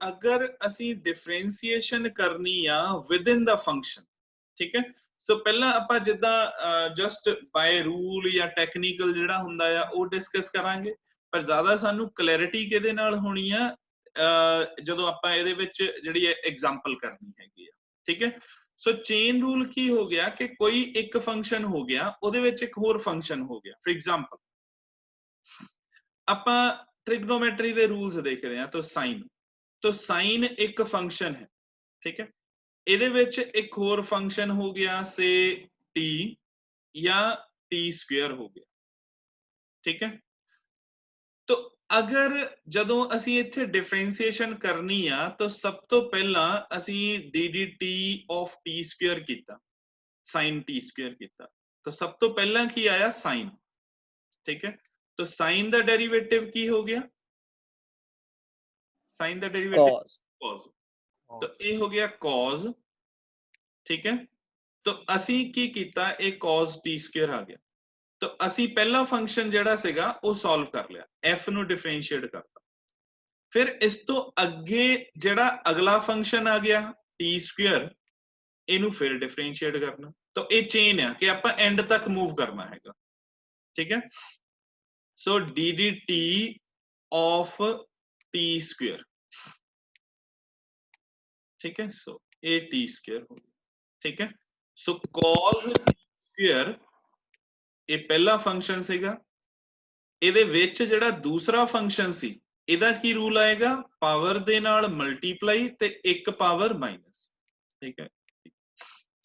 अगर असी डिफरेंशिएशन करनी आ विद इन द फंक्शन, ठीक है। सो पहला आपां जिद्दां जस्ट बाय रूल या टैक्नीकल जिहड़ा हुंदा आ वो डिस्कस करांगे, पर ज़्यादा सानू क्लैरिटी किहदे नाल होनी आ जदों आपां इहदे विच जिहड़ी एग्जांपल करनी हैगी आ, ठीक है। सो चेन रूल की हो गया कि कोई एक फंक्शन हो गया, उहदे विच एक होर फंक्शन हो गया। फॉर एग्जांपल आपां ट्रिग्नोमेट्री दे रूल्स देख रहे हैं, तो साइन एक फंक्शन है, ठीक है। ਇਹਦੇ ਵਿੱਚ एक होर फंक्शन हो गया से t या t स्क्वायर हो गया, ठीक है। तो अगर जदों असी इत्थे डिफरेंशिएशन करनी आ तो सब तो पहला असी dt ऑफ t स्क्वायर कीता, sin t स्क्वायर कीता, तो सब तो पहला की आया साइन, ठीक है। तो साइन दा डेरिवेटिव की हो गया, साइन दा डेरिवेटिव cos cos, तो ये हो गया cos, ठीक है। तो असी की कीता एक cos t स्क्वायर आ गया, तो असी पहला फंक्शन जिहड़ा सीगा वो सॉल्व कर लिया, f ਨੂੰ डिफरेंशिएट करता। फिर इस तो अगे जिहड़ा अगला फंक्शन आ गया t स्क्वायर, इनू फिर डिफरेंशिएट करना। तो ये चेन है कि आपां एंड तक मूव करना हैगा, ठीक है। सो dt ऑफ t स्क्वायर, ठीक है। सो ए t स्क्वायर हो गया, ठीक है। सो cos t स्क्वायर ये पहला फंक्शन सीगा, ਇਹਦੇ ਵਿੱਚ ਜਿਹੜਾ ਦੂਸਰਾ ਫੰਕਸ਼ਨ ਸੀ ਇਹਦਾ ਕੀ ਰੂਲ ਆਏਗਾ, ਪਾਵਰ ਦੇ ਨਾਲ ਮਲਟੀਪਲਾਈ ਤੇ ਇੱਕ ਪਾਵਰ ਮਾਈਨਸ, ਠੀਕ ਹੈ।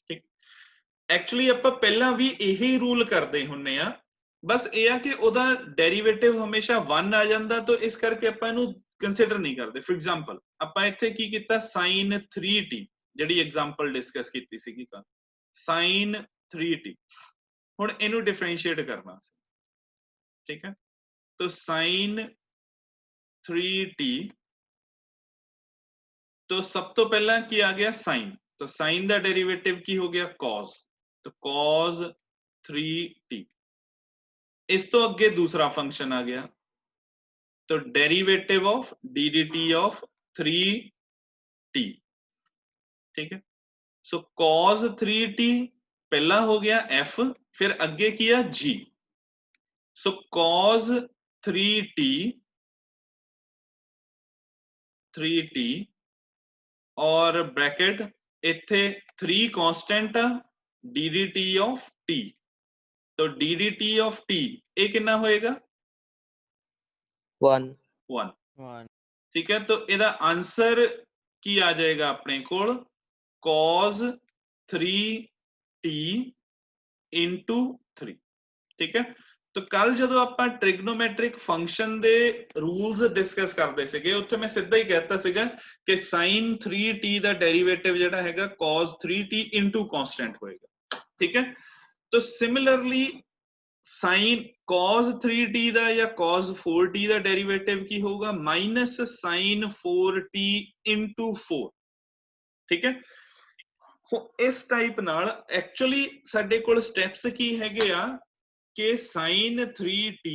ਠੀਕ, ਐਕਚੁਅਲੀ ਆਪਾਂ ਪਹਿਲਾਂ ਵੀ ਇਹੀ ਰੂਲ ਕਰਦੇ ਹੁੰਨੇ ਆ, ਬਸ ਇਹ ਆ ਕਿ ਉਹਦਾ ਡੈਰੀਵੇਟਿਵ ਹਮੇਸ਼ਾ 1 ਆ ਜਾਂਦਾ, ਤਾਂ ਇਸ ਕਰਕੇ ਆਪਾਂ ਇਹਨੂੰ ਕੰਸੀਡਰ ਨਹੀਂ ਕਰਦੇ। ਫॉर एग्जांपल ਆਪਾਂ ਇੱਥੇ ਕੀ ਕੀਤਾ, sin 3t ਜਿਹੜੀ ਐਗਜ਼ਾਮਪਲ ਡਿਸਕਸ ਕੀਤੀ ਸੀਗੀ ਕੱਲ, sin 3t, ਹੁਣ ਇਹਨੂੰ ਡਿਫਰੈਂਸ਼ੀਏਟ ਕਰਨਾ ਸੀ, ठीक है। तो sin 3t, तो सब तो पहला की आ गया साइन, तो साइन का डेरिवेटिव की हो गया cos, तो cos 3t। इस तो अगे दूसरा फंक्शन आ गया, तो derivative of dt of 3t, ठीक है। सो cos 3t पहला हो गया f, फिर अगे किया g, सो cos 3t 3t और ब्रैकेट इत्थे 3 कांस्टेंट dt ऑफ t, तो dt ऑफ t ये कितना होएगा 1 1 ठीक है। तो ਇਹਦਾ आंसर की आ जाएगा अपने कोल cos 3t into 3, ठीक है। तो कल जो ਆਪਾਂ ट्रिग्नोमेट्रिक फंक्शन दे रूल्स डिस्कस करते ਸੀਗੇ, ਉੱਥੇ मैं सीधा ही कहता ਸੀਗਾ कि sin 3t ਦਾ डेरिवेटिव ਜਿਹੜਾ ਹੈਗਾ cos 3t into कांस्टेंट होएगा, ठीक है। तो सिमिलरली sin cos 3t ਦਾ या cos 4t ਦਾ डेरिवेटिव ਕੀ ਹੋਊਗਾ माइनस sin 4t into 4, ठीक है। सो इस टाइप नाल एक्चुअली ਸਾਡੇ ਕੋਲ स्टेप्स ਕੀ ਹੈਗੇ ਆ कि sin 3t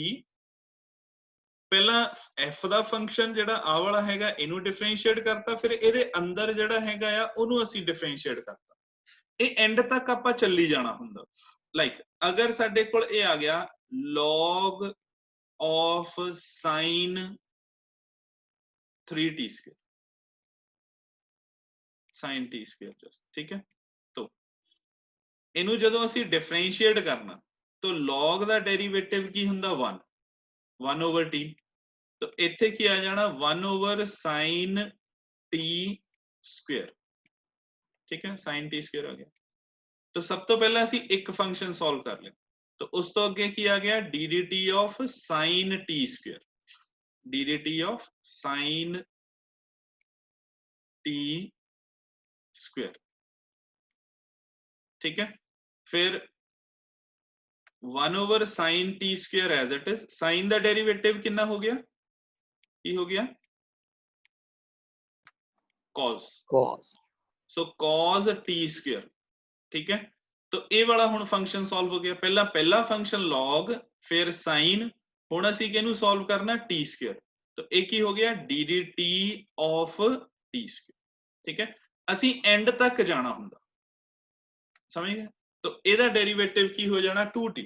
पहला f ਦਾ फंक्शन ਜਿਹੜਾ ਆ ਵਾਲਾ ਹੈਗਾ ਇਹਨੂੰ डिफरेंशिएट करता, फिर ਇਹਦੇ ਅੰਦਰ ਜਿਹੜਾ ਹੈਗਾ ਆ ਉਹਨੂੰ ਅਸੀਂ डिफरेंशिएट करता। ਇਹ एंड तक ਆਪਾਂ ਚੱਲੀ ਜਾਣਾ ਹੁੰਦਾ। लाइक अगर ਸਾਡੇ ਕੋਲ ਇਹ ਆ ਗਿਆ log of sin 3t square, sin t square just, ठीक है। तो ਇਹਨੂੰ ਜਦੋਂ ਅਸੀਂ डिफरेंशिएट करना तो log ਦਾ डेरिवेटिव ਕੀ ਹੁੰਦਾ 1 over t, तो इत्थे की आ जाना 1 over sin t स्क्वायर, ठीक है। sin t स्क्वायर आ गया। तो सब तो पहला असी एक फंक्शन सॉल्व कर लिया, तो उस तो अगे की आ गया dt of sin t square, dt of sin t square, ठीक है। फिर 1 over sin t square as it is, sin का डेरिवेटिव कितना हो गया, की हो गया cos, so cos t square, ठीक है। तो ये वाला हुण फंक्शन सॉल्व हो गया, पहला फंक्शन log, फिर sin, हुण असीं किहनूं सॉल्व करना t स्क्वायर, तो एक ही हो गया ddT ऑफ t स्क्वायर। ठीक है, ਅਸੀਂ एंड तक जाना ਹੁੰਦਾ, समझ गए? तो ਇਹਦਾ ਡੈਰੀਵੇਟਿਵ ਕੀ ਹੋ ਜਾਣਾ 2t।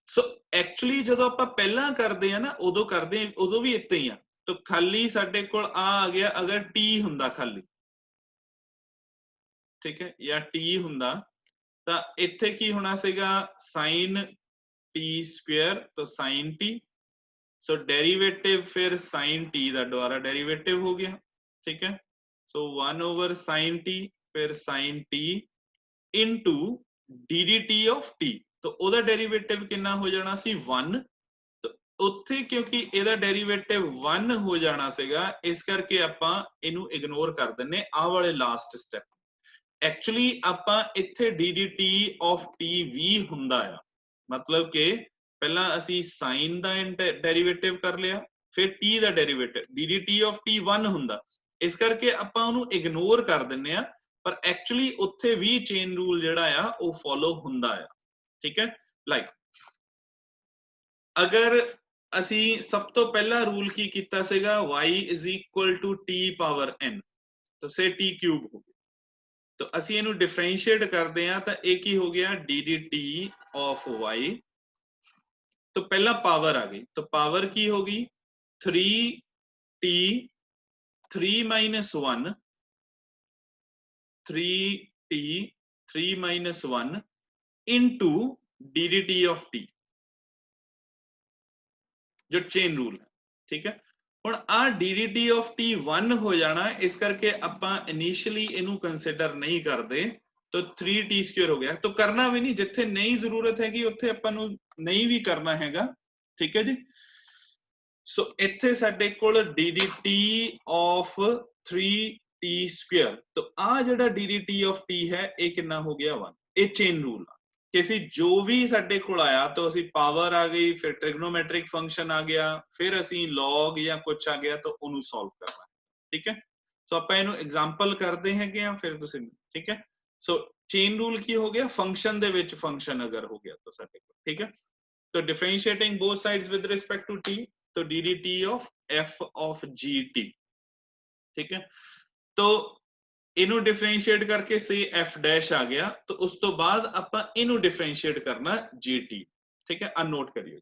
ਸੋ ਐਕਚੁਅਲੀ ਜਦੋਂ ਆਪਾਂ ਪਹਿਲਾਂ ਕਰਦੇ ਆ ਨਾ ਉਦੋਂ ਕਰਦੇ ਆ, ਉਦੋਂ ਵੀ ਇੱਥੇ ਹੀ ਆ। तो खाली ਸਾਡੇ ਕੋਲ ਆ ਗਿਆ अगर t ਹੁੰਦਾ खाली, ठीक है, या t ਹੁੰਦਾ ਤਾਂ ਇੱਥੇ ਕੀ ਹੋਣਾ ਸੀਗਾ sin t स्क्वायर, तो sin t, सो डेरिवेटिव फिर sin t ਦਾ ਦੁਬਾਰਾ डेरिवेटिव हो गया। ठीक है, सो 1 over sin t फिर sin t into ddt of t, तो ਉਹਦਾ डेरिवेटिव ਕਿੰਨਾ ਹੋ ਜਾਣਾ ਸੀ 1। तो ਉੱਥੇ ਕਿਉਂਕਿ ਇਹਦਾ डेरिवेटिव 1 ਹੋ ਜਾਣਾ ਸੀਗਾ, ਇਸ ਕਰਕੇ ਆਪਾਂ ਇਹਨੂੰ ਇਗਨੋਰ ਕਰ ਦਿੰਨੇ ਆਹ ਵਾਲੇ ਲਾਸਟ ਸਟੈਪ। एक्चुअली ਆਪਾਂ ਇੱਥੇ ddt of t ਵੀ ਹੁੰਦਾ ਆ, मतलब कि ਪਹਿਲਾਂ ਅਸੀਂ sin ਦਾ ਡੈਰੀਵੇਟਿਵ ਕਰ ਲਿਆ, ਫਿਰ t the derivative ddt of t 1 ਹੁੰਦਾ, ਇਸ ਕਰਕੇ ਆਪਾਂ ਉਹਨੂੰ ਇਗਨੋਰ ਕਰ ਦਿੰਨੇ ਆ, ਪਰ ਐਕਚੁਅਲੀ ਉੱਥੇ ਵੀ ਚੇਨ ਰੂਲ ਜਿਹੜਾ ਆ ਉਹ ਫੋਲੋ ਹੁੰਦਾ ਆ। ਠੀਕ ਹੈ, ਲਾਈਕ ਅਗਰ ਅਸੀਂ ਸਭ ਤੋਂ ਪਹਿਲਾ ਰੂਲ ਕੀ ਕੀਤਾ ਸੀਗਾ y is equal to t power n, तो से t क्यूब हो गया, तो ਅਸੀਂ ਇਹਨੂੰ डिफरेंशिएट ਕਰਦੇ ਆ ਤਾਂ ਇਹ ਕੀ ਹੋ ਗਿਆ ddt of y, तो पहला पावर आ गई, तो पावर की होगी 3t 3 minus 1 3t 3 minus 1 into ddt of t, जो चेन रूल है। ठीक है, ਹੁਣ ਆ ddt of t 1 ਹੋ ਜਾਣਾ, ਇਸ ਕਰਕੇ ਆਪਾਂ ਇਨੀਸ਼ੀਅਲੀ ਇਹਨੂੰ ਕੰਸੀਡਰ ਨਹੀਂ ਕਰਦੇ, तो 3t स्क्वायर हो गया, तो करना भी नहीं, जिथे नहीं जरूरत हैगी उत्थे ਆਪਾਂ ਨੂੰ नहीं भी करना हैगा। ठीक है जी, सो ਇੱਥੇ ਸਾਡੇ ਕੋਲ ddt of 3t स्क्वायर, तो ਆ ਜਿਹੜਾ ddt of t है ਇਹ ਕਿੰਨਾ ਹੋ ਗਿਆ 1, ਇਹ ਚੇਨ ਰੂਲ ਆ ਕਿ ਅਸੀਂ ਜੋ ਵੀ ਸਾਡੇ ਕੋਲ ਆਇਆ तो ਅਸੀਂ ਪਾਵਰ ਆ ਗਈ, ਫਿਰ ट्रिग्नोमेट्रिक फंक्शन आ गया, फिर ਅਸੀਂ log ਜਾਂ ਕੁਝ ਆ ਗਿਆ तो ਉਹਨੂੰ ਸੋਲਵ ਕਰਨਾ। ठीक है, सो ਆਪਾਂ ਇਹਨੂੰ एग्जांपल ਕਰਦੇ ਹੈਗੇ ਆ ਫਿਰ ਤੁਸੀਂ। ठीक है, सो चेन रूल की हो गया फंक्शन दे विच फंक्शन अगर हो गया तो साडे को। ठीक है, तो differentiating both sides with respect to t, तो ddt of f of gt। ठीक है, तो इनु डिफरेंशिएट करके से f डैश आ गया, तो उस तो बाद आपां इनु डिफरेंशिएट करना gt। ठीक है, आ नोट करिए।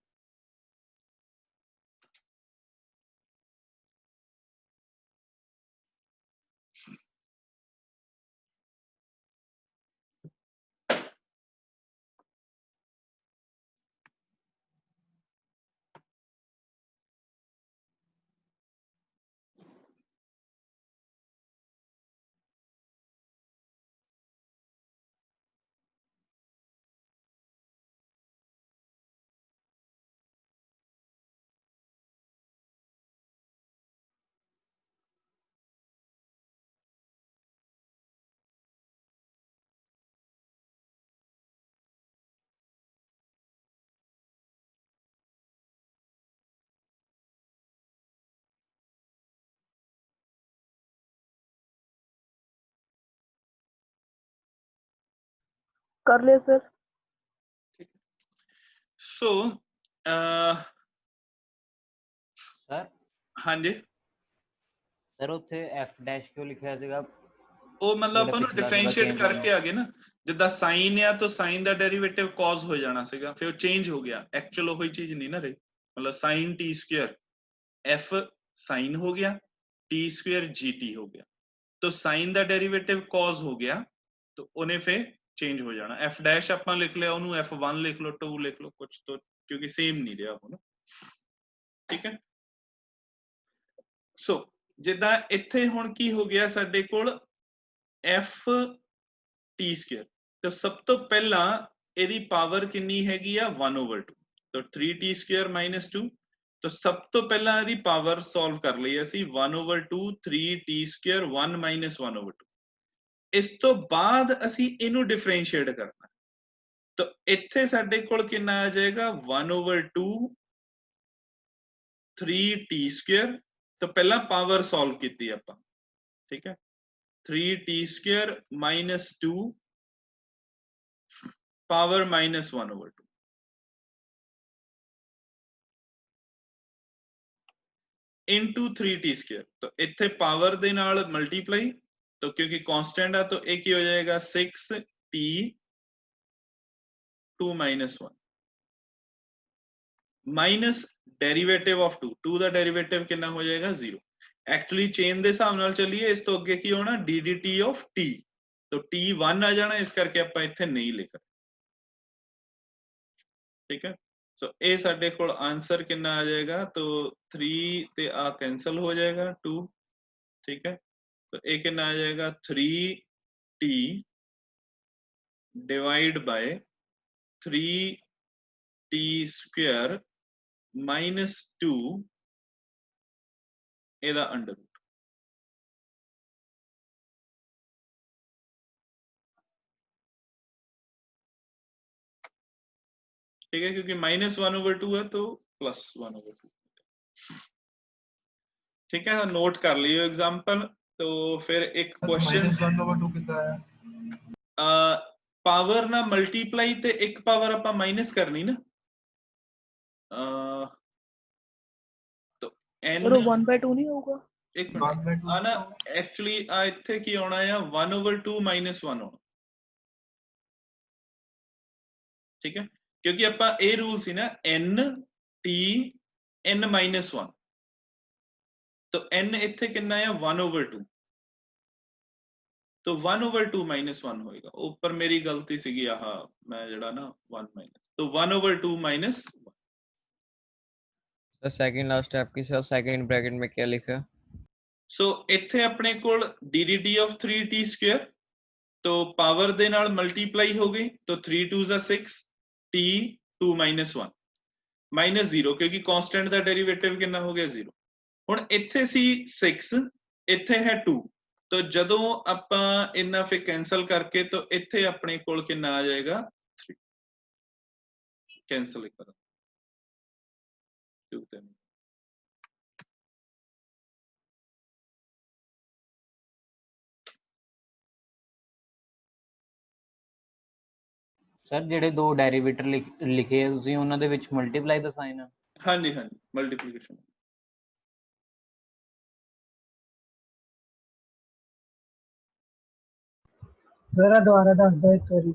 कर ले सर। सो सर हाँ जी सर ਉੱਥੇ f ਡੈਸ਼ ਕਿਉਂ ਲਿਖਿਆ ਸੀਗਾ? ਉਹ ਮਤਲਬ ਆਪਾਂ ਨੂੰ ਡਿਫਰੈਂਸ਼ੀਏਟ ਕਰਕੇ ਆ ਗਏ ਨਾ, ਜਿੱਦਾਂ ਸਾਈਨ ਆ ਤਾਂ ਸਾਈਨ ਦਾ ਡੈਰੀਵੇਟਿਵ cos ਹੋ ਜਾਣਾ ਸੀਗਾ, ਫਿਰ ਉਹ ਚੇਂਜ ਹੋ ਗਿਆ, ਐਕਚੁਅਲ ਉਹੀ ਚੀਜ਼ ਨਹੀਂ ਨਾ ਰਹੀ, मतलब sin t square f sin हो गया, t स्क्वायर gt हो गया, तो sin ਦਾ ਡੈਰੀਵੇਟਿਵ cos ਹੋ ਗਿਆ, तो ਉਹਨੇ ਫਿਰ ਚੇਂਜ ਹੋ ਜਾਣਾ। f ਡੈਸ਼ ਆਪਾਂ ਲਿਖ ਲਿਆ, ਉਹਨੂੰ f1 ਲਿਖ ਲਓ, 2 ਲਿਖ ਲਓ, ਕੁਝ ਤੋਂ, ਕਿਉਂਕਿ ਸੇਮ ਨਹੀਂ ਰਿਹਾ ਹੁਣ। ਠੀਕ ਹੈ, ਸੋ ਜਿੱਦਾਂ ਇੱਥੇ ਹੁਣ ਕੀ ਹੋ ਗਿਆ ਸਾਡੇ ਕੋਲ f t स्क्वायर, तो सब तो पहला ਇਹਦੀ ਪਾਵਰ ਕਿੰਨੀ ਹੈਗੀ ਆ 1 over 2, तो 3t स्क्वायर minus 2, तो सब तो पहला ਇਹਦੀ ਪਾਵਰ ਸੋਲਵ ਕਰ ਲਈ ਅਸੀਂ 1 over 2 3t square 1 minus 1 over 2, ਇਸ ਤੋਂ ਬਾਅਦ ਅਸੀਂ ਇਹਨੂੰ ਡਿਫਰੈਂਸ਼ੀਏਟ ਕਰਨਾ, तो ਇੱਥੇ ਸਾਡੇ ਕੋਲ ਕਿੰਨਾ ਆ ਜਾਏਗਾ 1 over 2 3t स्क्वायर, तो ਪਹਿਲਾਂ ਪਾਵਰ ਸੋਲਵ ਕੀਤੀ ਆਪਾਂ। ठीक है, 3t square minus 2 power minus 1 over 2, into 3t square. तो इत्थे पावर दे नाल मल्टीप्लाई, तो क्योंकि कांस्टेंट है तो एक ही हो जाएगा 6t 2 minus 1 minus derivative of 2 the derivative कितना हो जाएगा 0। एक्चुअली चेन ਦੇ ਹਿਸਾਬ ਨਾਲ ਚੱਲੀਏ ਇਸ ਤੋਂ ਅੱਗੇ ਕੀ ਹੋਣਾ ddt of t, तो t 1 आ जाना, इस करके ਆਪਾਂ ਇੱਥੇ नहीं लिख रहे। ठीक है, सो ये साडे कोल आंसर कितना आ जाएगा, तो 3 ते आ कैंसल हो जाएगा 2। ठीक है, तो ये कितना आ जाएगा 3t divide by 3t square minus 2 ਇਹਦਾ अंडर रूट। ठीक है, क्योंकि -1/2 है तो +1/2। ठीक है, नोट कर लियो एग्जांपल। तो फिर एक क्वेश्चन -1/2 कितना है? पावर ना मल्टीप्लाई ते एक पावर ਆਪਾਂ माइनस करनी ना, तो n और 1/2 नहीं होगा? एक मिनट आना, एक्चुअली आ ਇੱਥੇ ਕੀ ਆਉਣਾ ਆ 1/2 -1 ਆਉਣਾ। ठीक है, क्योंकि ਆਪਾਂ ਇਹ ਰੂਲ ਸੀ ਨਾ n t n -1, तो n ਇੱਥੇ ਕਿੰਨਾ ਆ 1/2, तो 1/2 -1 होएगा। ऊपर मेरी गलती सीगी, आहा मैं जड़ा ना 1 माइनस, तो 1/2 -1। सर सेकंड लास्ट स्टेप की सर सेकंड ब्रैकेट में क्या लिखा? सो ਇੱਥੇ ਆਪਣੇ ਕੋਲ ddt of 3t स्क्वायर, तो पावर ਦੇ ਨਾਲ ਮਲਟੀਪਲਾਈ ਹੋ ਗਈ, तो 3 2s are 6 t 2 -1 -0, क्योंकि कांस्टेंट ਦਾ ਡੈਰੀਵੇਟਿਵ ਕਿੰਨਾ ਹੋ ਗਿਆ 0। ਹੁਣ ਇੱਥੇ ਸੀ 6, ਇੱਥੇ ਹੈ 2, तो ਜਦੋਂ ਆਪਾਂ ਇੰਨਾ ਫਿਰ ਕੈਨਸਲ ਕਰਕੇ, तो ਇੱਥੇ ਆਪਣੇ ਕੋਲ ਕਿੰਨਾ ਆ ਜਾਏਗਾ 3। कैंसल करो 2 ਤੇ ਸਰ ਜਿਹੜੇ ਦੋ ਡੈਰੀਵੇਟਰ ਲਿਖੇ ਆ ਤੁਸੀਂ, ਉਹਨਾਂ ਦੇ ਵਿੱਚ ਮਲਟੀਪਲਾਈ ਦਾ ਸਾਈਨ ਆ? ਹਾਂਜੀ ਹਾਂਜੀ, ਮਲਟੀਪਲੀਕੇਸ਼ਨ। जरा दोबारा दस दो एक बारी।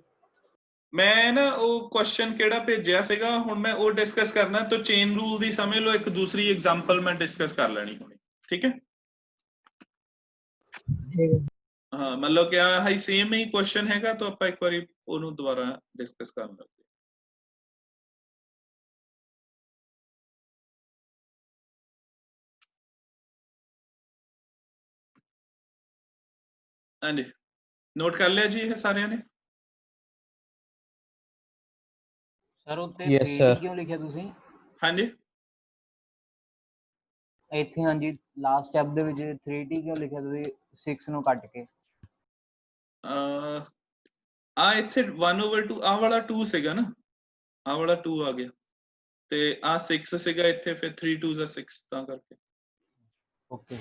मैं ना वो क्वेश्चन केड़ा भेजिया सीगा, हुण मैं वो डिस्कस करना, तो चेन रूल दी समझ लो, एक दूसरी एग्जांपल मैं डिस्कस कर लेनी हुणी। ठीक है, हाँ मतलब क्या है, सेम ही क्वेश्चन हैगा, तो आप एक बारी ओनू दोबारा डिस्कस कर लेंगे। हाँ जी, नोट कर लिया जी ये सारे ने? ਸਰ ਉੱਤੇ Yes, 3t sir. ਕਿਉਂ ਲਿਖਿਆ ਤੁਸੀਂ हाँ जी, ਇੱਥੇ? ਹਾਂਜੀ, ਲਾਸਟ ਸਟੈਪ ਦੇ ਵਿੱਚ 3t ਕਿਉਂ ਲਿਖਿਆ ਤੁਸੀਂ 6 ਨੂੰ ਕੱਟ ਕੇ? आ इत्थे 1/2 आ वाला 2 सीगा ना, आ वाला 2 आ गया, ते आ 6 सीगा इत्थे, फिर 3 2s are 6 तां करके। ਓਕੇ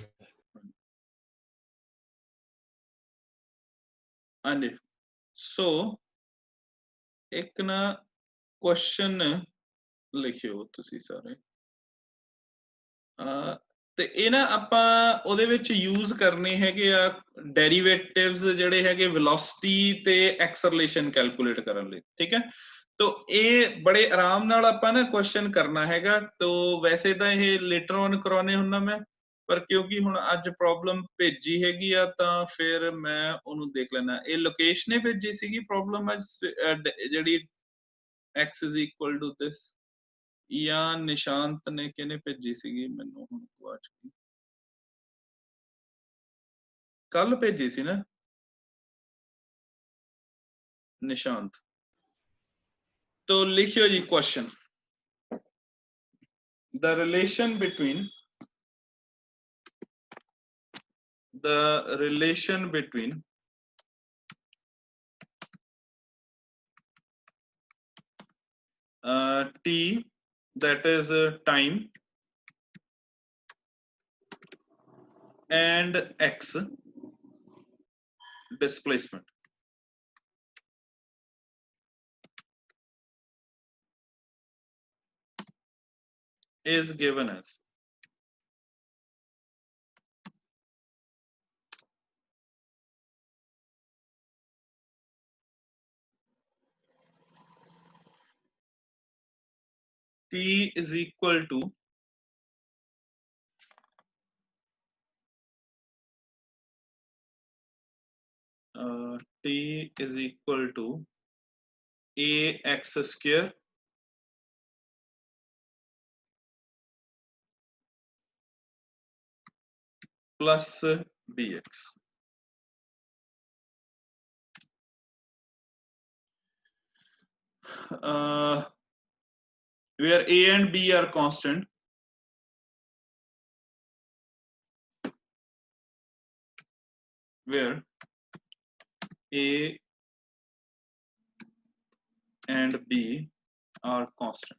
हाँ जी, सो एक ना क्वेश्चन लिखियो तुसी सारे, ਤੇ ਇਹ ਨਾ ਆਪਾਂ ਉਹਦੇ ਵਿੱਚ ਯੂਜ਼ ਕਰਨੇ ਹੈਗੇ ਆ ਡੈਰੀਵੇਟਿਵਸ ਜਿਹੜੇ ਹੈਗੇ ਵੈਲੋਸਿਟੀ ਤੇ ਐਕਸਲਰੇਸ਼ਨ ਕੈਲਕੂਲੇਟ ਕਰਨ ਲਈ। ਠੀਕ ਹੈ, तो ਇਹ ਬੜੇ ਆਰਾਮ ਨਾਲ ਆਪਾਂ ਨਾ ਕੁਐਸਚਨ ਕਰਨਾ ਹੈਗਾ। तो ਵੈਸੇ ਤਾਂ ਇਹ ਲੇਟਰ ਔਨ ਕਰਾਉਣੇ ਹੁੰਦਾ ਮੈਂ, ਪਰ ਕਿਉਂਕਿ ਹੁਣ ਅੱਜ ਪ੍ਰੋਬਲਮ ਭੇਜੀ ਹੈਗੀ ਆ, ਤਾਂ ਫਿਰ ਮੈਂ ਉਹਨੂੰ ਦੇਖ ਲੈਣਾ। ਇਹ ਲੋਕੇਸ਼ ਨੇ ਭੇਜੀ ਸੀਗੀ ਪ੍ਰੋਬਲਮ ਅੱਜ ਜਿਹੜੀ x is equal to this, ਜਾਂ ਨਿਸ਼ਾਂਤ ਨੇ ਕਿਹਨੇ ਭੇਜੀ ਸੀਗੀ, ਮੈਨੂੰ ਹੁਣ ਗਵਾਚ ਗਈ। ਕੱਲ ਭੇਜੀ ਸੀ ਨਾ ਨਿਸ਼ਾंत। तो लिखियो जी question, the relation between t, that is time, and x, displacement, is given as। t is equal to t is equal to ax square plus bx. Where a and b are constant, where a and b are constant.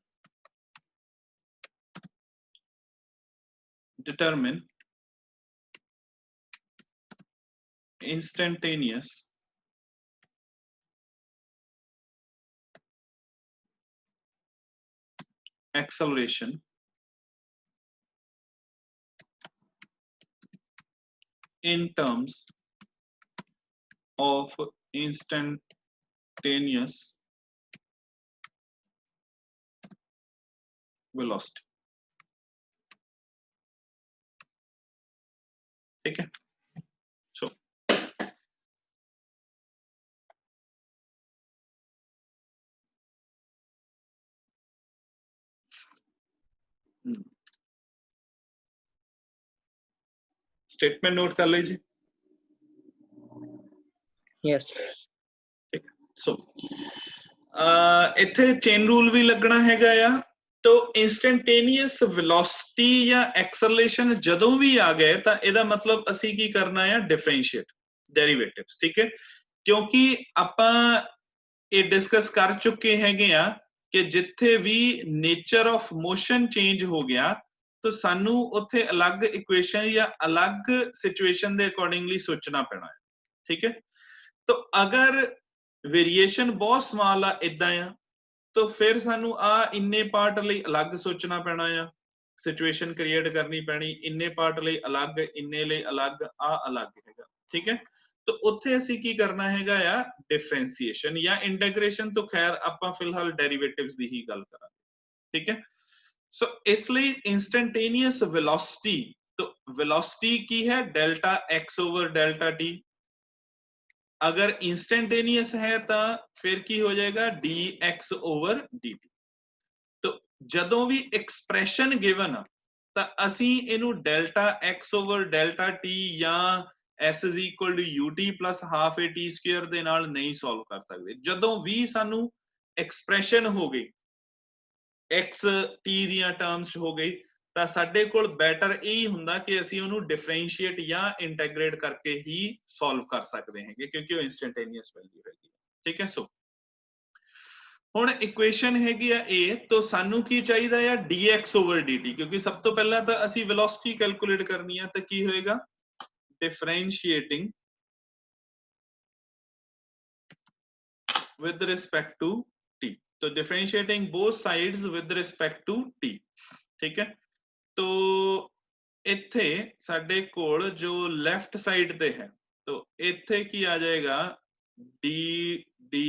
Determine instantaneous acceleration in terms of instantaneous velocity. ठीक है, so statement note कर लीजिए. Yes ठीक है, सो ਇੱਥੇ chain rule ਵੀ ਲੱਗਣਾ ਹੈਗਾ ਆ. तो इंस्टेंटेनियस वेलोसिटी या एक्सेलरेशन ਜਦੋਂ ਵੀ ਆ ਗਏ ਤਾਂ ਇਹਦਾ ਮਤਲਬ ਅਸੀਂ ਕੀ ਕਰਨਾ ਹੈ, ਡਿਫਰੈਂਸ਼ੀਏਟ ਡੈਰੀਵੇਟਿਵਸ. ਠੀਕ ਹੈ, ਕਿਉਂਕਿ ਆਪਾਂ ਇਹ ਡਿਸਕਸ ਕਰ ਚੁੱਕੇ ਹੈਗੇ ਆ ਕਿ ਜਿੱਥੇ ਵੀ ਨੇਚਰ ਆਫ ਮੋਸ਼ਨ ਚੇਂਜ ਹੋ ਗਿਆ ਤਾਂ ਸਾਨੂੰ ਉੱਥੇ ਅਲੱਗ ਇਕੁਏਸ਼ਨ ਜਾਂ ਅਲੱਗ ਸਿਚੁਏਸ਼ਨ ਦੇ ਅਕੋਰਡਿੰਗਲੀ ਸੋਚਣਾ ਪੈਣਾ ਹੈ. ਠੀਕ ਹੈ, तो अगर वेरिएशन बहुत स्मॉल आ इदा आ तो फिर सानू आ इन्ने पार्ट लई अलग सोचना पैना आ, सिचुएशन क्रिएट करनी पैनी, इन्ने पार्ट लई अलग, इन्ने लई अलग, आ अलग हैगा. ठीक है, तो उत्थे असी की करना हैगा आ डिफरेंशिएशन या इंटीग्रेशन. तो खैर आपां फिलहाल डेरिवेटिव्स दी ही गल करांगे. ठीक है, सो इसलिए इंस्टेंटेनियस वेलोसिटी, तो वेलोसिटी की है delta x over delta T. अगर इंस्टेंटेनियस है तो फिर की हो जाएगा dx ओवर dt. तो जदों भी एक्सप्रैशन गिवन तो असी इनू delta x over delta t या s is equal to ut plus half a t square दे नाल नहीं सॉल्व कर सकते. जदों भी सानू एक्सप्रैशन हो गई x t दियां टर्म्स हो गई ਤਾਂ ਸਾਡੇ ਕੋਲ ਬੈਟਰ ਇਹ ਹੀ ਹੁੰਦਾ ਕਿ ਅਸੀਂ ਉਹਨੂੰ ਡਿਫਰੈਂਸ਼ੀਏਟ ਜਾਂ ਇੰਟੀਗ੍ਰੇਟ ਕਰਕੇ ਹੀ ਸੋਲਵ ਕਰ ਸਕਦੇ ਹੈਗੇ ਕਿਉਂਕਿ ਉਹ ਇਨਸਟੈਂਟੇਨੀਅਸ ਵੈਲਿਊ ਹੈਗੀ. ਠੀਕ ਹੈ, ਸੋ ਹੁਣ ਇਕੁਏਸ਼ਨ ਹੈਗੀ ਆ ਇਹ, ਤਾਂ ਸਾਨੂੰ ਕੀ ਚਾਹੀਦਾ ਆ dx ਓਵਰ dt, ਕਿਉਂਕਿ ਸਭ ਤੋਂ ਪਹਿਲਾਂ ਤਾਂ ਅਸੀਂ ਵੈਲੋਸਿਟੀ ਕੈਲਕੂਲੇਟ ਕਰਨੀ ਆ. ਤਾਂ ਕੀ ਹੋਏਗਾ, ਡਿਫਰੈਂਸ਼ੀਏਟਿੰਗ with respect to t. तो differentiating both sides with respect to t. ठीक है, तो इत्थे साडे कोल जो लेफ्ट साइड ते है तो इत्थे की आ जाएगा d d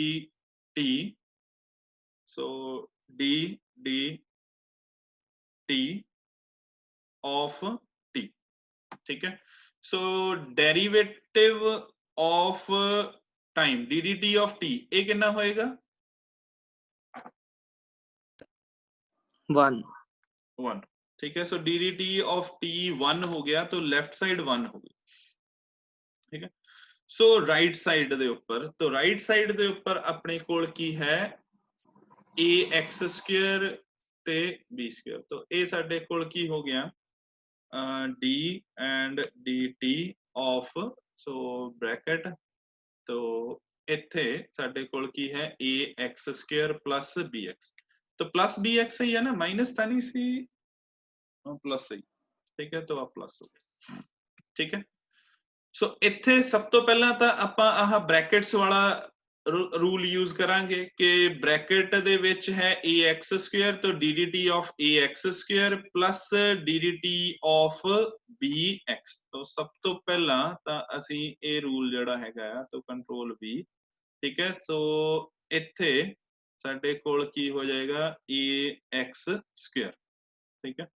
t, so d d t of t. ठीक है, so derivative of time d dt of t ये कितना होएगा, 1. ठीक है, so d d t of t 1 हो गया तो लेफ्ट साइड 1 हो गई. ठीक है, सो राइट साइड दे ऊपर, तो राइट साइड दे ऊपर अपने कोल की है ए एक्स स्क्वायर ते बी स्क्वायर. तो ये साडे कोल की हो गया d and d t of, so bracket, तो इत्थे साडे कोल की है a x square plus b x. तो प्लस बी एक्स ही है ना, माइनस था नहीं सी, प्लस सही. ठीक है, तो आ प्लस हो गया. ठीक है, सो इत्थे सब तो पहला तो आपां आह ब्रैकेट्स वाला रूल यूज करांगे कि ब्रैकेट दे विच है ए एक्स स्क्वायर, तो d d t of a x square plus d d t of b x. तो सब तो पहला तो असी ए रूल जिहड़ा हैगा तो कंट्रोल बी. ठीक है, सो इत्थे साडे कोल की हो जाएगा ax स्क्वायर, ठीक है।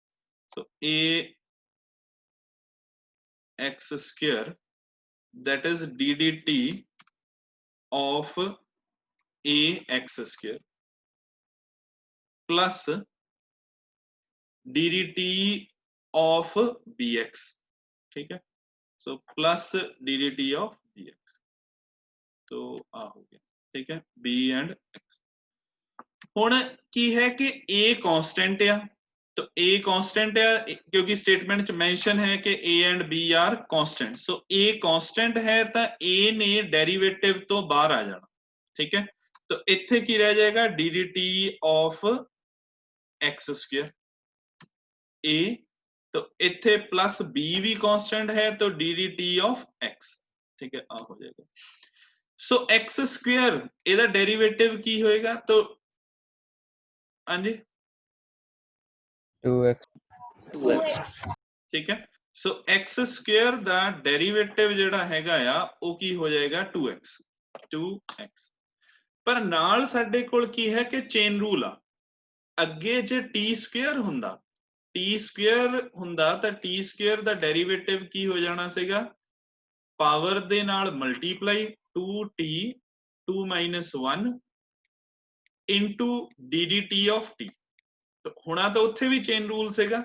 सो ax square that is ddt of ax square plus ddt of bx, ठीक है। So plus ddt of bx, तो आ हो गया, ठीक है, b एंड x। हुण की है कि a कांस्टेंट आ, तो a कांस्टेंट है क्योंकि स्टेटमेंट च मेंशन है कि a and b are constant. So a constant है तो a ने डेरिवेटिव तो बाहर आ जाना, ठीक है। तो इत्थे की रह जाएगा ddt of x square a, तो इत्थे प्लस b भी कांस्टेंट है तो ddt ऑफ x, ठीक है, आ हो जाएगा। सो x स्क्वायर ਇਹਦਾ डेरिवेटिव की होएगा, तो हाँ जी 2x ठीक है। सो x स्क्वायर दा डेरिवेटिव ਜਿਹੜਾ ਹੈਗਾ ਆ ਉਹ ਕੀ ਹੋ ਜਾਏਗਾ 2x। ਪਰ ਨਾਲ ਸਾਡੇ ਕੋਲ ਕੀ ਹੈ ਕਿ ਚੇਨ ਰੂਲ ਆ, ਅੱਗੇ ਜੇ t ਸਕੁਅਰ ਹੁੰਦਾ ਤਾਂ t ਸਕੁਅਰ ਦਾ ਡੈਰੀਵੇਟਿਵ ਕੀ ਹੋ ਜਾਣਾ ਸੀਗਾ, ਪਾਵਰ ਦੇ ਨਾਲ multiply 2t 2 1 into ddt of t। ਹੁਣਾ ਤਾਂ ਉੱਥੇ ਵੀ ਚੇਨ ਰੂਲ ਸੀਗਾ,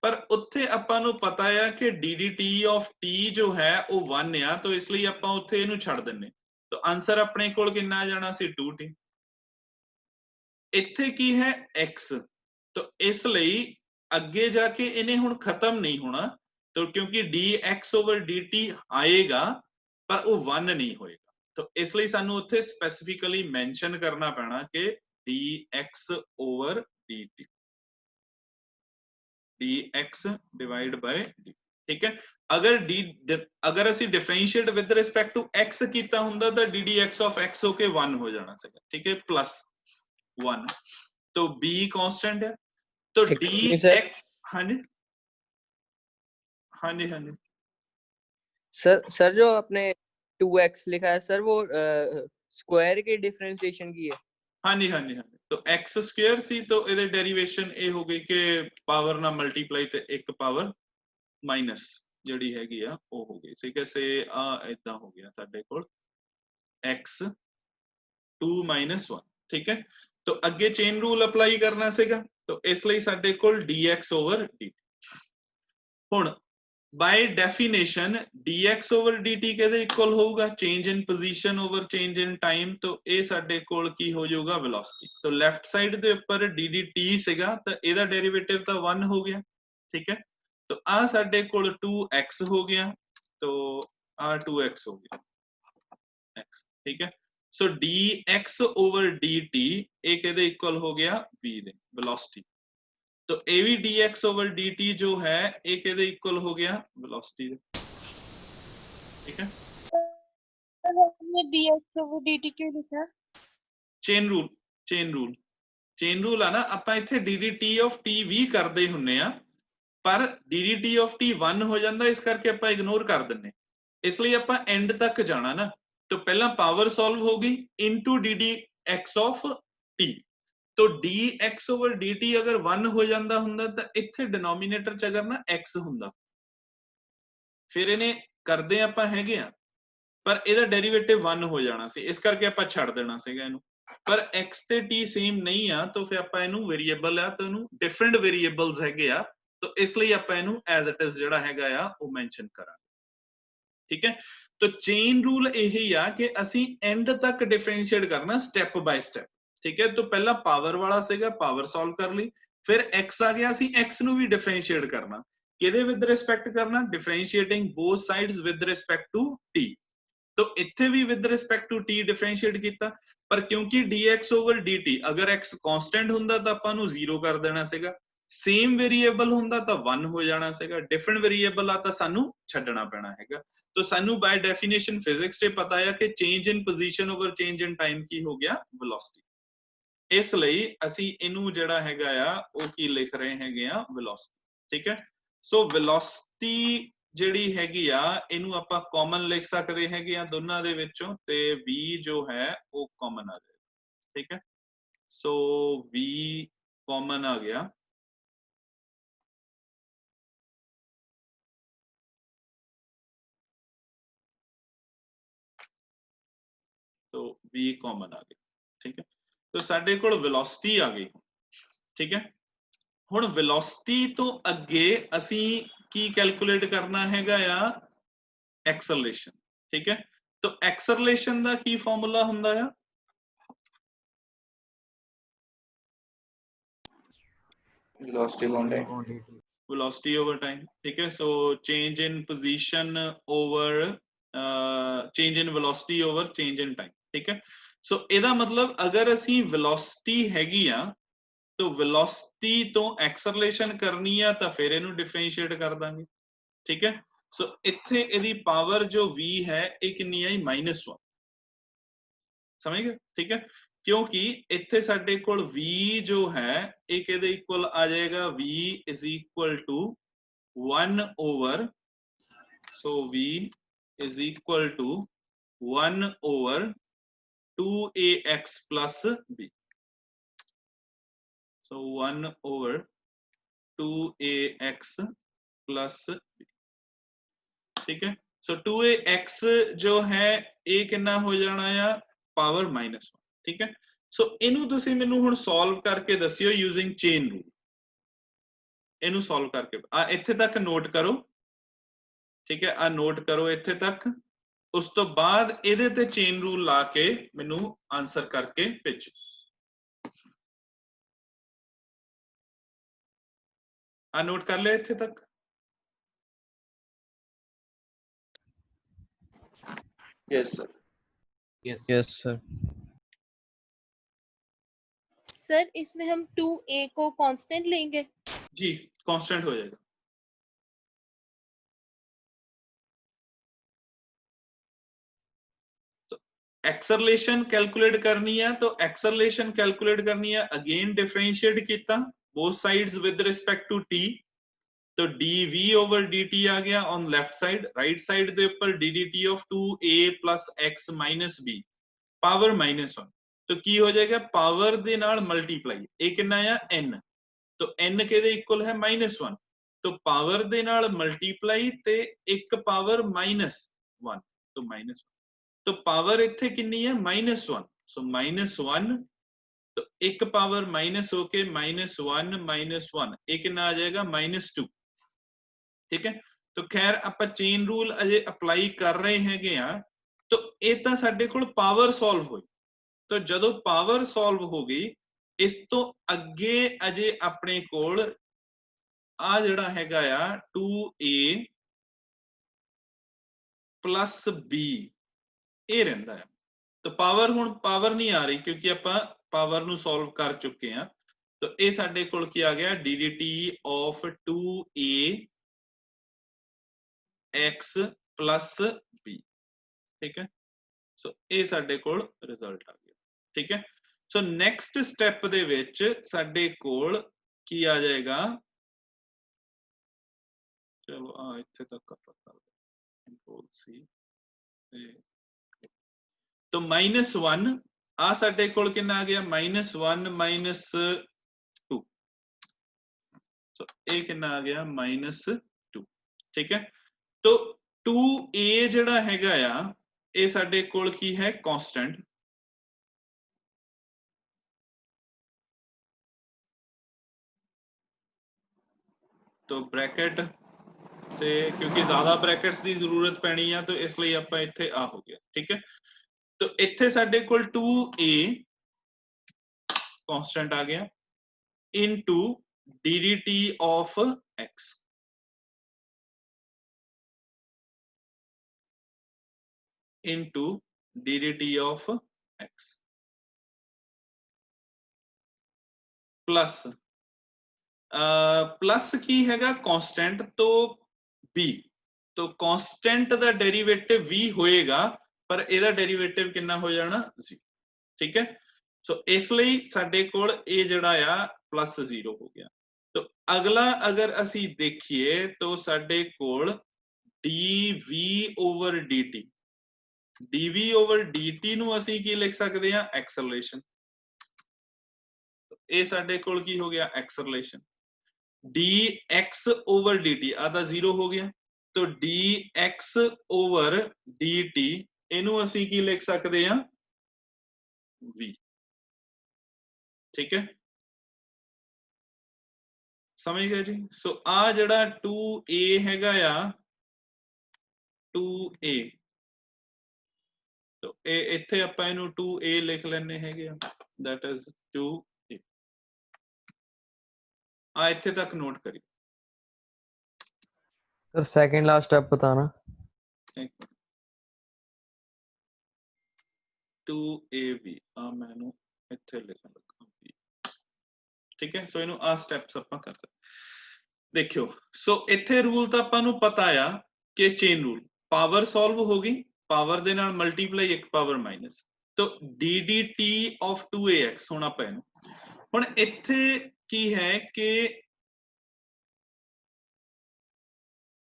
ਪਰ ਉੱਥੇ ਆਪਾਂ ਨੂੰ ਪਤਾ ਆ ਕਿ ddt of t ਜੋ ਹੈ ਉਹ 1 ਆ, ਤਾਂ ਇਸ ਲਈ ਆਪਾਂ ਉੱਥੇ ਇਹਨੂੰ ਛੱਡ ਦਿੰਨੇ, ਤਾਂ ਆਨਸਰ ਆਪਣੇ ਕੋਲ ਕਿੰਨਾ ਆ ਜਾਣਾ ਸੀ 2t। ਇੱਥੇ ਕੀ ਹੈ x, ਤਾਂ ਇਸ ਲਈ ਅੱਗੇ ਜਾ ਕੇ ਇਹਨੇ ਹੁਣ ਖਤਮ ਨਹੀਂ ਹੋਣਾ, ਤਾਂ ਕਿਉਂਕਿ dx over dt ਆਏਗਾ ਪਰ ਉਹ 1 ਨਹੀਂ ਹੋਏਗਾ, ਤਾਂ ਇਸ ਲਈ ਸਾਨੂੰ ਉੱਥੇ ਸਪੈਸੀਫਿਕਲੀ ਮੈਂਸ਼ਨ ਕਰਨਾ ਪੈਣਾ ਕਿ dx over dt, dx divide by d, ठीक है। अगर ਅਸੀਂ differentiate with respect to x ਕੀਤਾ ਹੁੰਦਾ ਤਾਂ ddx of x होके 1 हो जाना ਸੀਗਾ, ठीक है, प्लस 1। तो b कांस्टेंट है, तो dx, हाँ जी हाँ जी हाँ जी सर जो आपने 2x लिखा है सर वो स्क्वायर की डिफरेंशिएशन की है। हाँ जी हाँ जी हाँ जी। तो x स्क्वायर सी, तो ਇਹਦੇ ਡੈਰੀਵੇਸ਼ਨ ਇਹ ਹੋ ਗਈ ਕਿ ਪਾਵਰ ਨਾਲ ਮਲਟੀਪਲਾਈ ਤੇ ਇੱਕ ਪਾਵਰ ਮਾਈਨਸ ਜਿਹੜੀ ਹੈਗੀ ਆ ਉਹ ਹੋ ਗਈ, ਠੀਕ ਹੈ। ਸੇ ਆ ਇਦਾਂ ਹੋ ਗਿਆ ਸਾਡੇ ਕੋਲ x 2 1, ठीक है। तो ਅੱਗੇ ਚੇਨ ਰੂਲ ਅਪਲਾਈ ਕਰਨਾ ਸੀਗਾ, तो ਇਸ ਲਈ ਸਾਡੇ ਕੋਲ dx over dt। ਹੁਣ ਬਾਈ ਡੈਫੀਨੇਸ਼ਨ dx over dt ਕਿਹਦੇ ਇਕੁਅਲ ਹੋਊਗਾ, change in position over change in time, तो ਇਹ ਸਾਡੇ ਕੋਲ ਕੀ ਹੋ ਜਾਊਗਾ ਵੈਲੋਸਿਟੀ। तो ਲੈਫਟ ਸਾਈਡ ਦੇ ਉੱਪਰ ddt ਸੀਗਾ ਤਾਂ ਇਹਦਾ ਡੈਰੀਵੇਟਿਵ ਤਾਂ 1 ਹੋ ਗਿਆ, ठीक है। तो ਆ ਸਾਡੇ ਕੋਲ 2x ਹੋ ਗਿਆ, तो ਆ 2x हो गया x, ठीक है। सो dx over dt ਇਹ ਕਿਹਦੇ ਇਕੁਅਲ ਹੋ ਗਿਆ v ਦੇ ਵੈਲੋਸਿਟੀ, तो a भी dx over dt जो है एक ਇਹਦੇ इक्वल हो गया वेलोसिटी, ठीक है। हमने dx over dt क्यों लिखा? चेन रूल आ ना, ਆਪਾਂ ਇੱਥੇ ddt of t ਵੀ ਕਰਦੇ ਹੁੰਨੇ ਆ, ਪਰ ddt of t 1 ਹੋ ਜਾਂਦਾ, ਇਸ ਕਰਕੇ ਆਪਾਂ ਇਗਨੋਰ ਕਰ ਦਿੰਨੇ, ਇਸ ਲਈ ਆਪਾਂ ਐਂਡ ਤੱਕ ਜਾਣਾ ਨਾ। तो ਪਹਿਲਾਂ ਪਾਵਰ ਸੋਲਵ ਹੋ ਗਈ into ddx of t, तो dx over dt अगर 1 हो ਜਾਂਦਾ ਹੁੰਦਾ ਤਾਂ ਇੱਥੇ ਡਿਨੋਮੀਨੇਟਰ ਚ ਅਗਰ ਨਾ x ਹੁੰਦਾ, ਫਿਰ ਇਹਨੇ ਕਰਦੇ ਆਪਾਂ ਹੈਗੇ ਆ, ਪਰ ਇਹਦਾ ਡੈਰੀਵੇਟਿਵ 1 ਹੋ ਜਾਣਾ ਸੀ, ਇਸ ਕਰਕੇ ਆਪਾਂ ਛੱਡ ਦੇਣਾ ਸੀਗਾ ਇਹਨੂੰ। ਪਰ x ਤੇ t ਸੇਮ ਨਹੀਂ ਆ, ਤਾਂ ਫਿਰ ਆਪਾਂ ਇਹਨੂੰ ਵੇਰੀਏਬਲ ਆ ਤਾਂ ਇਹਨੂੰ ਡਿਫਰੈਂਟ ਵੇਰੀਏਬਲਸ ਹੈਗੇ ਆ, ਤਾਂ ਇਸ ਲਈ ਆਪਾਂ ਇਹਨੂੰ ਐਜ਼ ਇਟ ਇਜ਼ ਜਿਹੜਾ ਹੈਗਾ ਆ ਉਹ ਮੈਂਸ਼ਨ ਕਰਾਂਗੇ, ठीक है। तो चेन रूल यही आ कि ਅਸੀਂ एंड तक डिफरेंशिएट करना स्टेप बाय स्टेप, ठीक है। तो पहला पावर वाला ਸੀਗਾ, पावर सॉल्व कर ली, फिर x आ गया, ਅਸੀਂ x ਨੂੰ ਵੀ डिफरेंशिएट करना, ਕਿਹਦੇ विद रिस्पेक्ट करना, differentiating both sides with respect to t। तो ਇੱਥੇ ਵੀ with respect to t differentiate ਕੀਤਾ, ਪਰ ਕਿਉਂਕਿ dx over dt अगर x कांस्टेंट ਹੁੰਦਾ ਤਾਂ ਆਪਾਂ ਨੂੰ 0 ਕਰ ਦੇਣਾ ਸੀਗਾ, सेम वेरिएबल ਹੁੰਦਾ ਤਾਂ 1 ਹੋ ਜਾਣਾ ਸੀਗਾ, डिफरेंट वेरिएबल ਆ ਤਾਂ ਸਾਨੂੰ ਛੱਡਣਾ ਪੈਣਾ ਹੈਗਾ। तो सानू बाय डेफिनेशन फिजिक्स से पता है कि change in position over change in time की हो गया वेलोसिटी, इस ਲਈ ਅਸੀਂ ਇਹਨੂੰ ਜਿਹੜਾ ਹੈਗਾ ਆ ਉਹ ਕੀ ਲਿਖ ਰਹੇ ਹੈਗੇ ਆ वेलोसिटी, ठीक है। सो वेलोसिटी ਜਿਹੜੀ ਹੈਗੀ ਆ ਇਹਨੂੰ ਆਪਾਂ ਕਾਮਨ ਲਿਖ ਸਕਦੇ ਹੈਗੇ ਆ ਦੋਨਾਂ ਦੇ ਵਿੱਚੋਂ, ਤੇ v ਜੋ ਹੈ ਉਹ ਕਾਮਨ ਆ ਜਾਏਗਾ, ठीक है। सो v कॉमन आ गया, तो v कॉमन आ गया, ठीक है। तो साडे कोल वेलोसिटी आ गई, ठीक है। हुण वेलोसिटी तो अगे असी की कैलकुलेट करना हैगा आ एक्सेलरेशन, ठीक है। तो एक्सेलरेशन का की फॉर्मूला हुंदा है, velocity upon time. velocity over time, ठीक है। So change in position over change in velocity over change in time, ठीक है। सो ਇਹਦਾ मतलब अगर असी वेलोसिटी हैगी आ तो वेलोसिटी तो एक्सेलरेशन करनी है तो फिर ਇਹਨੂੰ डिफरेंशिएट कर दांगे, ठीक है। सो ਇੱਥੇ ਇਹਦੀ पावर जो v है ਇਹ ਕਿੰਨੀ आई -1, समझ गए, ठीक है। क्योंकि इत्थे साडे कोल v जो है एक ਇਹਦੇ इक्वल आ जाएगा, v is equal to 1 over, so v is equal to 1 over 2ax plus b, so 1 over 2ax plus b, ठीक है। सो 2ax जो है ये कितना हो जाना है पावर -1, ठीक है। सो इनू तुसी मैनू हुण सॉल्व करके दसियो यूजिंग चेन रूल, इनू सॉल्व करके आ इत्थे तक नोट करो, ठीक है। आ नोट करो इत्थे तक, उस तो बाद इहदे ते चेन रूल ला के मैनू आंसर करके भेजो। आ नोट कर लिया इत्थे तक? Yes, sir. Yes sir. Sir इसमें हम 2a को कांस्टेंट लेंगे। जी कांस्टेंट हो जाएगा। एक्सेलरेशन कैलकुलेट करनी है तो एक्सेलरेशन कैलकुलेट करनी है, अगेन डिफरेंशिएट किया both sides with respect to t, तो dv ओवर dt आ गया on left side, right side दे ऊपर ddt of 2a plus x minus b power -1, तो की हो जाएगा पावर दे नाल मल्टीप्लाई, ये कितना है n, तो n के दे इक्वल है -1, तो पावर दे नाल मल्टीप्लाई ते एक पावर -1, तो -1, तो पावर इत्थे कितनी है -1, सो -1, तो एक पावर माइनस होके -1 एक कितना आ जाएगा -2, ठीक है। तो खैर आप चेन रूल अजे अप्लाई कर रहे हैं, तो ये तो साडे कोल पावर सॉल्व हुई, तो जदों पावर सॉल्व हो गई इस तो अगे अजे अपने कोल आ जिहड़ा हैगा आ 2a प्लस b ये रहिंदा है, तो पावर हुण पावर नहीं आ रही क्योंकि आपां पावर नूं सॉल्व कर चुके हैं, तो ये साडे कोल की आ गया dt of 2a x plus b, ठीक है। सो ये साडे कोल रिजल्ट आ गया, ठीक है। सो नेक्स्ट स्टेप दे विच साडे कोल की आ जाएगा, चलो आ इत्थे तक पता कंट्रोल सी, तो -1 आ साडे कोल कितना आ गया -1 -2, सो ये कितना आ गया -2, ठीक है। तो 2a जिहड़ा हैगा आ ये साडे कोल की है कांस्टेंट, तो ब्रैकेट से क्योंकि ज्यादा ब्रैकेट्स की जरूरत पैनी है तो इसलिए आपां इत्थे आ हो गया, ठीक है। तो इत्थे साडे कोल 2a कांस्टेंट आ गया into ddt of x, into ddt of x plus plus की हैगा कांस्टेंट तो b, तो कांस्टेंट दा डेरिवेटिव v होएगा पर एदा डेरिवेटिव कितना हो जाना 0, ठीक है। सो इसलिए साडे कोल ये जिहड़ा आ +0 हो गया। तो अगला अगर असी देखिए तो साडे कोल dv over dt, dv over dt नूं असी की लिख सकते हैं एक्सेलरेशन, ਇਹ ਸਾਡੇ ਕੋਲ ਕੀ ਹੋ ਗਿਆ ਐਕਸਲਰੇਸ਼ਨ dx over dt ਆ ਤਾਂ 0 ਹੋ ਗਿਆ तो dx over dt ਇਹਨੂੰ ਅਸੀਂ ਕੀ ਲਿਖ ਸਕਦੇ ਆ v ਠੀਕ ਹੈ ਸਮਝ ਗਏ ਜੀ ਸੋ ਆ ਜਿਹੜਾ 2a ਹੈਗਾ ਆ 2a तो ਇਹ ਇੱਥੇ ਆਪਾਂ ਇਹਨੂੰ 2a ਲਿਖ ਲੈਣੇ ਹੈਗੇ ਆ that is 2a ਆ ਇੱਥੇ ਤੱਕ ਨੋਟ ਕਰੀ सर सेकंड लास्ट स्टेप बताना 2ab ਆ ਮੈਨੂੰ ਇੱਥੇ ਲਿਖਣ ਲੱਗਾ ਠੀਕ ਹੈ ਸੋ ਇਹਨੂੰ ਆ ਸਟੈਪਸ ਆਪਾਂ ਕਰਦੇ ਦੇਖਿਓ ਸੋ ਇੱਥੇ ਰੂਲ ਤਾਂ ਆਪਾਂ ਨੂੰ ਪਤਾ ਆ ਕਿ ਚੇਨ ਰੂਲ ਪਾਵਰ ਸੋਲਵ ਹੋ ਗਈ ਪਾਵਰ ਦੇ ਨਾਲ ਮਲਟੀਪਲਾਈ ਇੱਕ ਪਾਵਰ ਮਾਈਨਸ तो ddt of 2ax ਹੋਣਾ ਪੈਣਾ ਹੁਣ ਇੱਥੇ ਕੀ ਹੈ ਕਿ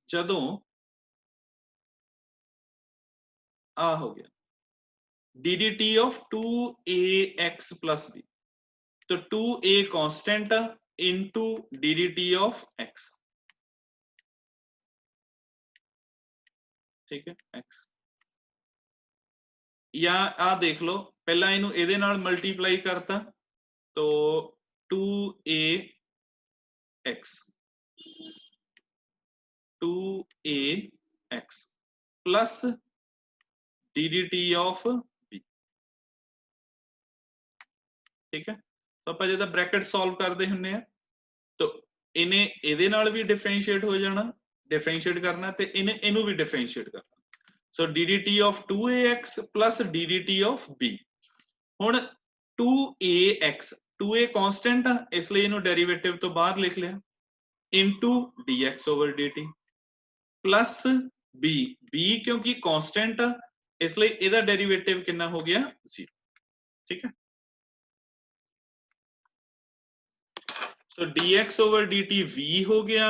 ਜਦੋਂ ਆ ਹੋ ਗਿਆ ddt of 2ax plus b तो 2a constant into ddt of x ठीक है x या आ देख लो पहला इनू ਇਹਦੇ ਨਾਲ ਮਲਟੀਪਲਾਈ ਕਰਤਾ तो 2ax 2ax plus ddt of b ठीक है तो ਆਪਾਂ ਜਦੋਂ ਬ੍ਰੈਕਟ ਸੋਲਵ ਕਰਦੇ ਹੁੰਨੇ ਆ तो ਇਹਨੇ ਇਹਦੇ ਨਾਲ ਵੀ ਡਿਫਰੈਂਸ਼ੀਏਟ ਹੋ ਜਾਣਾ ਡਿਫਰੈਂਸ਼ੀਏਟ ਕਰਨਾ ਤੇ ਇਹਨੇ ਇਹਨੂੰ ਵੀ ਡਿਫਰੈਂਸ਼ੀਏਟ ਕਰਨਾ ਸੋ ddt of 2ax plus ddt of b ਹੁਣ 2ax 2a ਕਾਂਸਟੈਂਟ ਆ ਇਸ ਲਈ ਇਹਨੂੰ ਡੈਰੀਵੇਟਿਵ ਤੋਂ ਬਾਹਰ ਲਿਖ ਲਿਆ into dx over dt plus b b ਕਿਉਂਕਿ ਕਾਂਸਟੈਂਟ ਆ ਇਸ ਲਈ ਇਹਦਾ ਡੈਰੀਵੇਟਿਵ ਕਿੰਨਾ ਹੋ ਗਿਆ 0 ਠੀਕ ਹੈ so dx over dt v हो गया